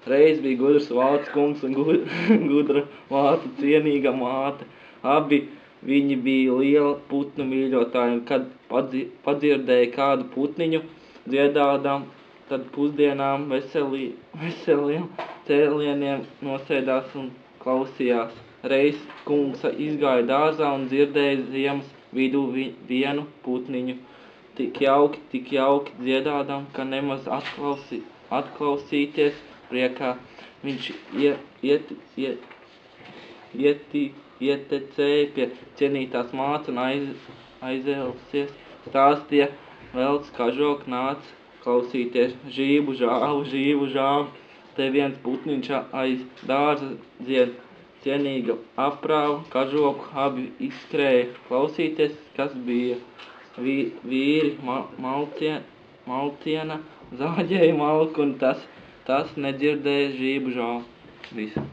Reiz bija gudrs vācu kungs un gudra vācu cienīga māte. Abi viņi bija liela putnu mīļotāji, un kad padzirdēja kādu putniņu dziedādām, tad pusdienām veseliem cēlieniem nosēdās un klausījās. Reiz kungs izgāja dārzā un dzirdēja ziemas vidū vienu putniņu. Tik jauki dziedādām, ka nemaz atklausīties priekā. Viņš ietecēja pie cienītās mātes un aizēlsies. Stāstīja velts kažok nāc klausīties. Žību žāvu, te viens putniņš aiz dārza dzied. Cienīga aprāva kažoku, abi izskrēja klausīties, kas bija. Vīri malciena zāģēja malku, un tas nedzirdēja žību žāvu. Visu.